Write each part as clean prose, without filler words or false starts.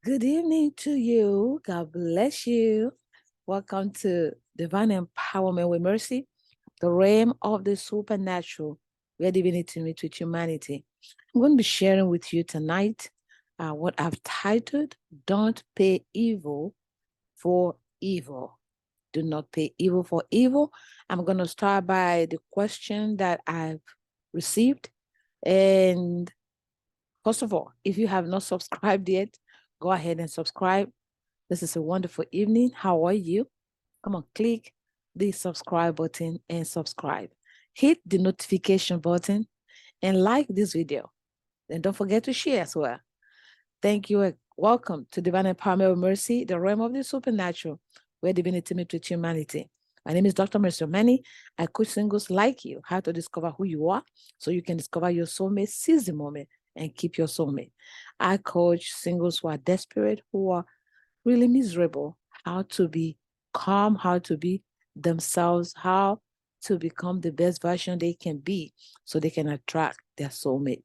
Good evening to you. God bless you. Welcome to Divine Empowerment with Mercy, the realm of the supernatural, where divinity meets with humanity. I'm going to be sharing with you tonight what I've titled, Don't Pay Evil for Evil. Do not pay evil for evil. I'm going to start by the question that I've received. And first of all, if you have not subscribed yet, go ahead and subscribe. This is a wonderful evening. How are you? Come on, click the subscribe button and subscribe. Hit the notification button and like this video. And don't forget to share as well. Thank you. Welcome to Divine Empowerment with Mercy, the realm of the supernatural, where divinity meets with humanity. My name is Dr. Mercyomani. I coach singles like you how to discover who you are so you can discover your soulmate, seize the moment, and keep your soulmate. I coach singles who are desperate, who are really miserable, how to be calm, how to be themselves, how to become the best version they can be so they can attract their soulmate.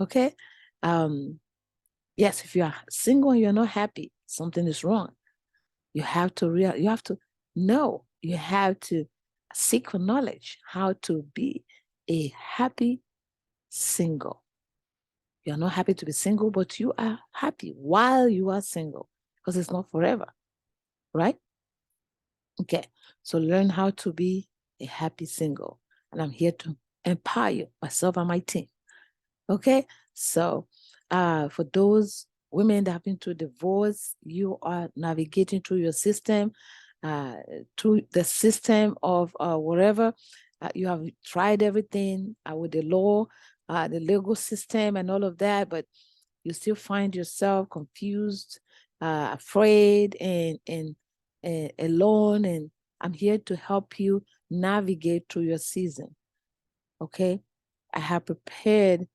Okay? Um, yes, if you are single and you're not happy, something is wrong. You have to you have to know, you have to seek for knowledge how to be a happy single. You're not happy to be single, but you are happy while you are single because it's not forever, right? Okay, so learn how to be a happy single. And I'm here to empower you, myself and my team. Okay, so for those women that have been through divorce, you are navigating through your system, uh, through the system of whatever. You have tried everything with the law, the legal system, and all of that, but you still find yourself confused, afraid, and alone. And I'm here to help you navigate through your season. Okay, I have prepared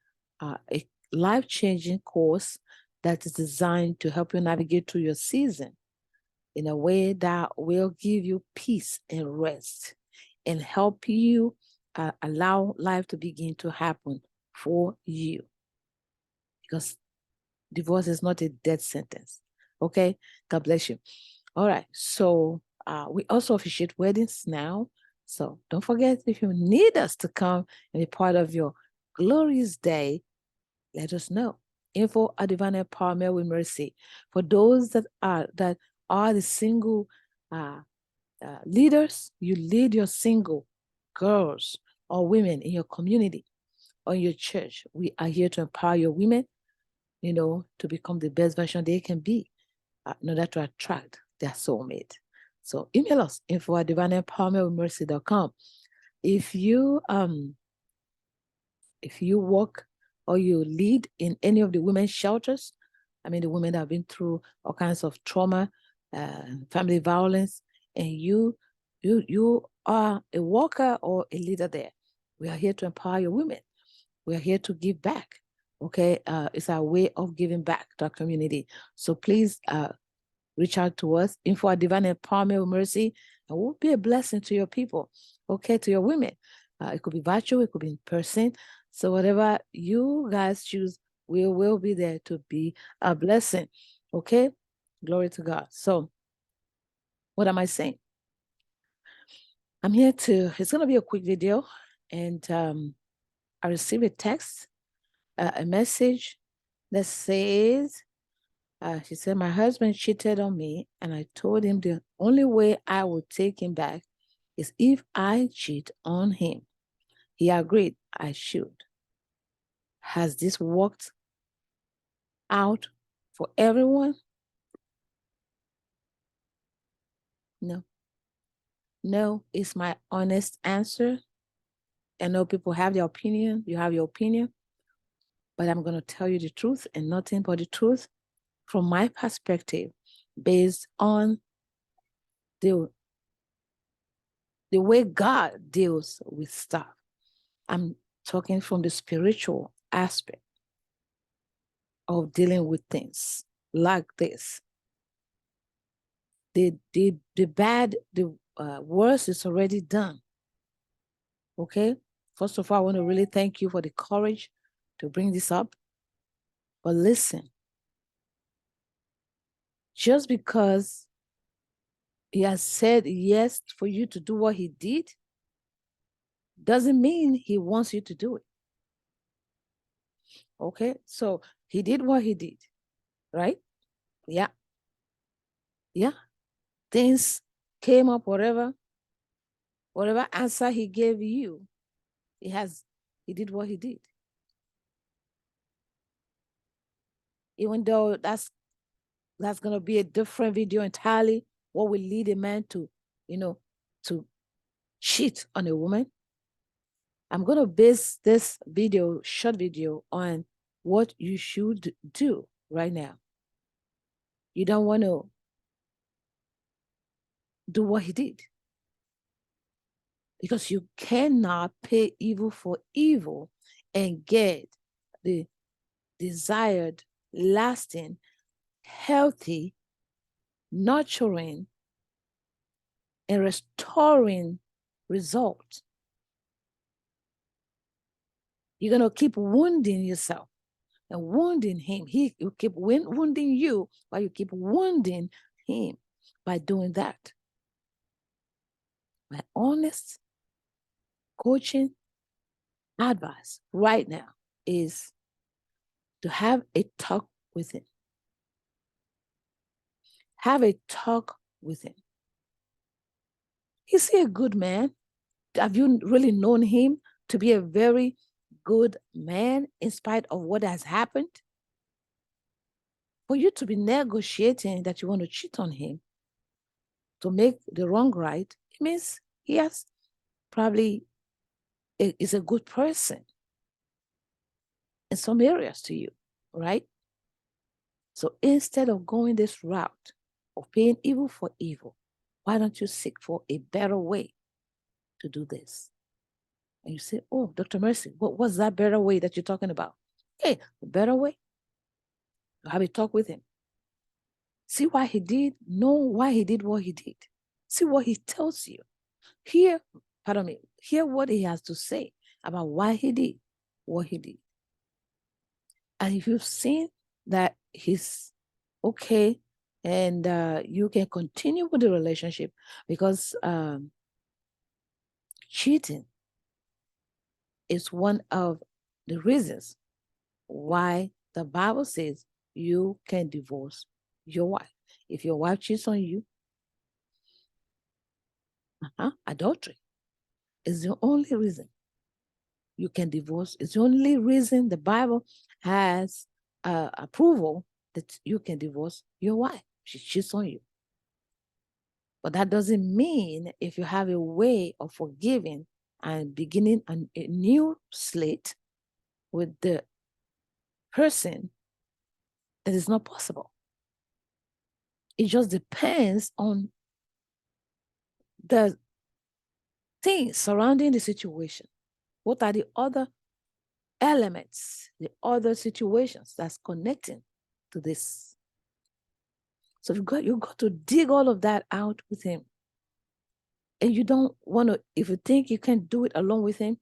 a life-changing course that is designed to help you navigate through your season in a way that will give you peace and rest and help you allow life to begin to happen for you, because divorce is not a death sentence. Okay, God bless you. All right, so we also officiate weddings now. So don't forget, if you need us to come and be part of your glorious day, let us know. Info at Divine Empowerment with Mercy. For those that are the single uh, leaders, you lead your single girls or women in your community or in your church. We are here to empower your women, to become the best version they can be in order to attract their soulmate. So email us info at divineempowermentwithmercy.com. If you if you work or you lead in any of the women's shelters, I mean the women that have been through all kinds of trauma, family violence, and you are a worker or a leader there, we are here to empower your women. We are here to give back. Okay, it's our way of giving back to our community. So please reach out to us, info at Divine Empowerment with Mercy, and we'll be a blessing to your people, okay, to your women. It could be virtual, it could be in person. So whatever you guys choose, we will be there to be a blessing, okay? Glory to God. So what am I saying? I'm here it's going to be a quick video, and I received a text, a message that says, she said, my husband cheated on me, and I told him the only way I would take him back is if I cheat on him. He agreed I should. Has this worked out for everyone? No. No is my honest answer. I know people have their opinion. You have your opinion. But I'm going to tell you the truth and nothing but the truth from my perspective, based on the, the way God deals with stuff. I'm talking from the spiritual aspect of dealing with things like this. The bad, the worst is already done. Okay? First of all, I want to really thank you for the courage to bring this up. But listen, just because he has said yes for you to do what he did, doesn't mean he wants you to do it. Okay, so he did what he did, right? Yeah, yeah. Things came up, whatever answer he gave you, he did what he did. Even though that's gonna be a different video entirely, what will lead a man to, to cheat on a woman. I'm gonna base this short video, on what you should do right now. You don't want to do what he did, because you cannot pay evil for evil and get the desired, lasting, healthy, nurturing, and restoring result. You're going to keep wounding yourself and wounding him. He will keep wounding you, but you keep wounding him by doing that. My honest coaching advice right now is to have a talk with him. Have a talk with him. Is he a good man? Have you really known him to be a very good man in spite of what has happened? For you to be negotiating that you want to cheat on him to make the wrong right, it means he has probably is a good person in some areas to you, right? So instead of going this route of paying evil for evil, why don't you seek for a better way to do this? And you say, oh, Dr. Mercy, what's that better way that you're talking about? Hey, the better way? Have a talk with him. See why he did, know why he did what he did. See what he tells you. Hear what he has to say about why he did what he did. And if you've seen that he's okay, and you can continue with the relationship, because cheating is one of the reasons why the Bible says you can divorce your wife. If your wife cheats on you, adultery is the only reason you can divorce. It's the only reason the Bible has approval that you can divorce your wife. She cheats on you. But that doesn't mean if you have a way of forgiving and beginning a new slate with the person, that is not possible. It just depends on the things surrounding the situation. What are the other elements, the other situations that's connecting to this? So you got to dig all of that out with him. And you don't want to, if you think you can do it alone with him,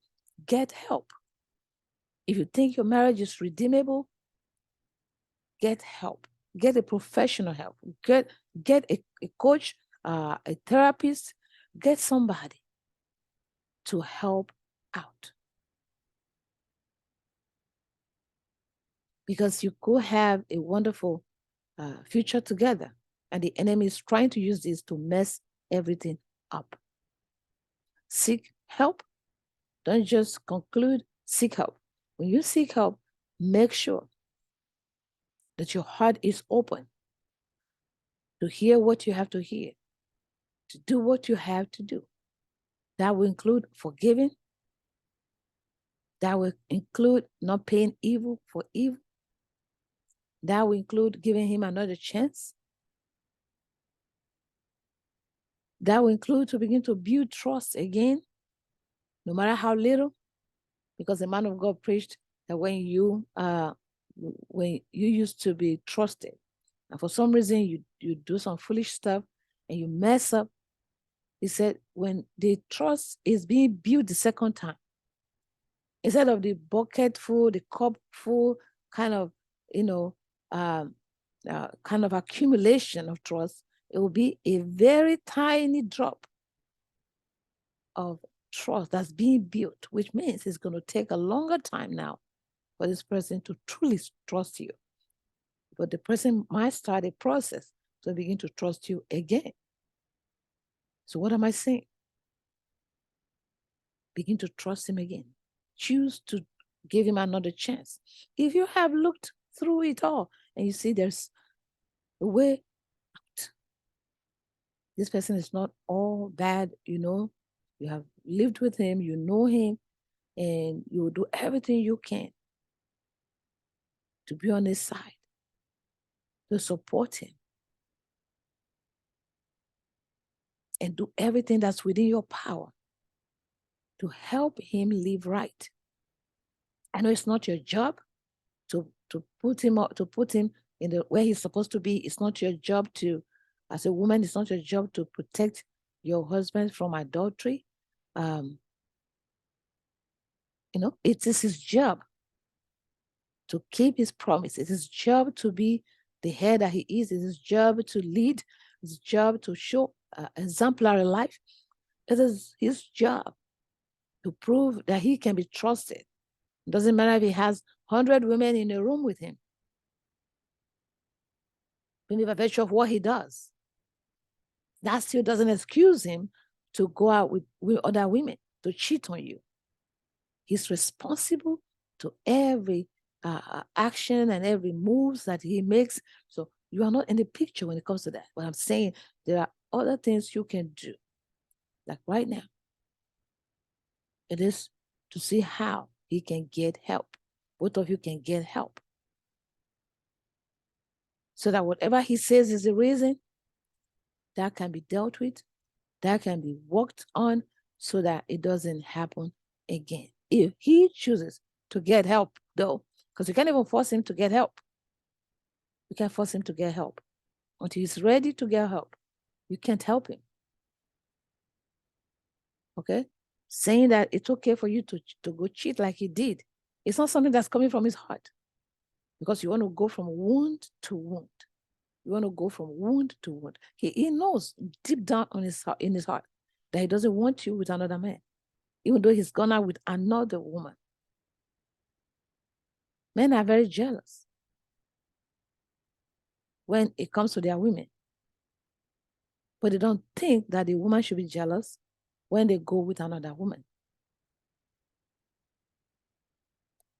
get help. If you think your marriage is redeemable, get help. Get a professional help. Get a coach, a therapist. Get somebody to help out. Because you could have a wonderful future together, and the enemy is trying to use this to mess everything up. Seek help. Don't just conclude, seek help. When you seek help, make sure that your heart is open to hear what you have to hear, to do what you have to do. That will include forgiving. That will include not paying evil for evil. That will include giving him another chance. That will include to begin to build trust again, no matter how little, because the man of God preached that when you used to be trusted, and for some reason you do some foolish stuff and you mess up, he said when the trust is being built the second time, instead of the bucket full, the cup full, kind of, um, kind of accumulation of trust. It will be a very tiny drop of trust that's being built, which means it's going to take a longer time now for this person to truly trust you. But the person might start a process to begin to trust you again. So what am I saying? Begin to trust him again. Choose to give him another chance. If you have looked through it all and you see there's a way out, this person is not all bad, you have lived with him, you know him, and you will do everything you can to be on his side, to support him, and do everything that's within your power to help him live right. I know it's not your job to put him up, to put him in the where he's supposed to be. It's not your job to, as a woman, it's not your job to protect your husband from adultery. It is his job to keep his promise. It's his job to be the head that he is. It's his job to lead. It's his job to show exemplary life. It is his job to prove that he can be trusted. It doesn't matter if he has 100 women in a room with him. Maybe by virtue of what he does. That still doesn't excuse him to go out with other women, to cheat on you. He's responsible to every action and every moves that he makes. So you are not in the picture when it comes to that. But I'm saying there are other things you can do. Like right now, it is to see how he can get help. Both of you can get help. So that whatever he says is the reason, that can be dealt with, that can be worked on so that it doesn't happen again. If he chooses to get help, though, because you can't even force him to get help. You can't force him to get help. Until he's ready to get help, you can't help him. Okay? Saying that it's okay for you to go cheat like he did, it's not something that's coming from his heart. Because you want to go from wound to wound. You want to go from wound to wound. He knows deep down in his heart that he doesn't want you with another man, even though he's gone out with another woman. Men are very jealous when it comes to their women. But they don't think that the woman should be jealous when they go with another woman.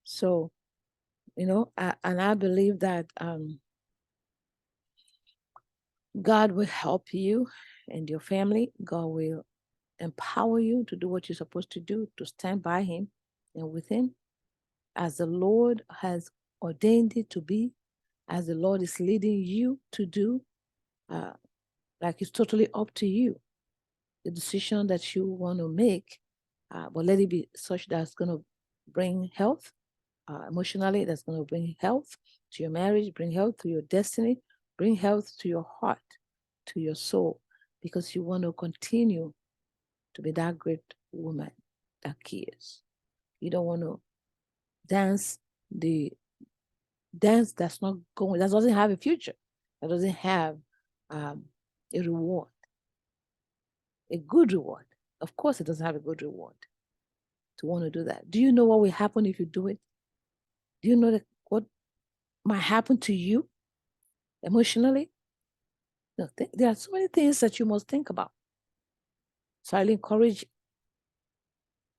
So, I believe that God will help you and your family. God will empower you to do what you're supposed to do, to stand by him and with him as the Lord has ordained it to be, as the Lord is leading you to do. Like it's totally up to you, the decision that you want to make, but let it be such that's going to bring health emotionally, that's going to bring health to your marriage, bring health to your destiny, bring health to your heart, to your soul, because you want to continue to be that great woman that he is. You don't want to dance the dance that's not going, that doesn't have a future, that doesn't have a reward, a good reward. Of course, it doesn't have a good reward to want to do that. Do you know what will happen if you do it? Do you know what might happen to you emotionally? No, there are so many things that you must think about. So I'll encourage you,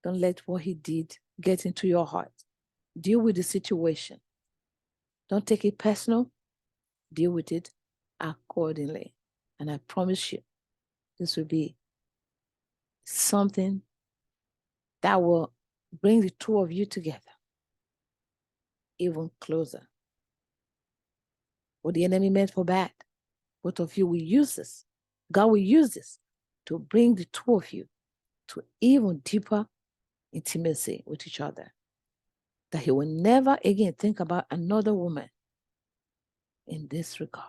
don't let what he did get into your heart. Deal with the situation. Don't take it personal. Deal with it accordingly. And I promise you, this will be something that will bring the two of you together even closer. What the enemy meant for bad, both of you will use this. God will use this to bring the two of you to even deeper intimacy with each other. That he will never again think about another woman in this regard.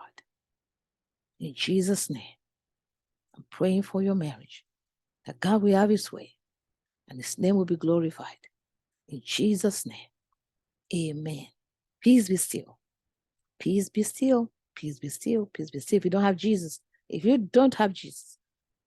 In Jesus' name, I'm praying for your marriage, that God will have his way and his name will be glorified. In Jesus' name, amen. Peace be still. Peace be still. Peace be still. Peace be still. If you don't have Jesus,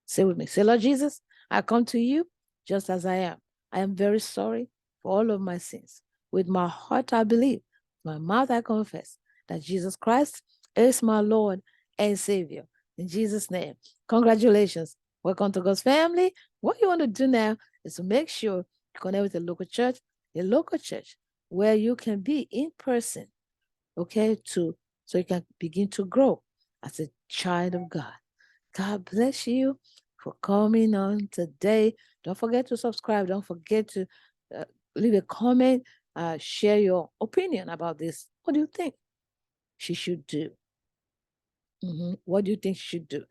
say with me, say, Lord Jesus, I come to you just as I am. I am very sorry for all of my sins. With my heart, I believe. With my mouth, I confess that Jesus Christ is my Lord and Savior. In Jesus' name, congratulations. Welcome to God's family. What you want to do now is to make sure you connect with a local church where you can be in person, okay, so you can begin to grow as a child of God. God bless you for coming on today. Don't forget to subscribe. Don't forget to leave a comment, share your opinion about this. What do you think she should do? What do you think she should do?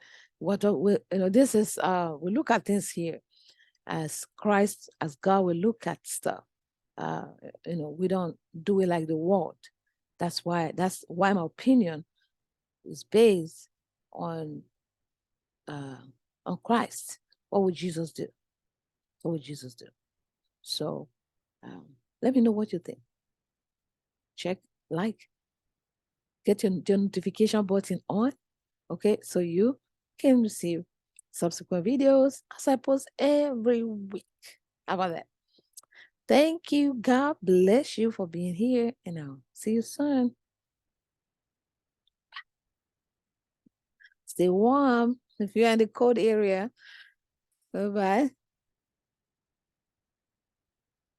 This is, we look at things here as Christ, as God will look at stuff. We don't do it like the world. That's why my opinion is based on Christ. What would Jesus do? What would Jesus do? So let me know what you think. Check, like, get your notification button on, okay, so you can receive subsequent videos as I post every week. How about that? Thank you. God bless you for being here, and I'll see you soon. Stay warm if you're in the cold area. Bye-bye.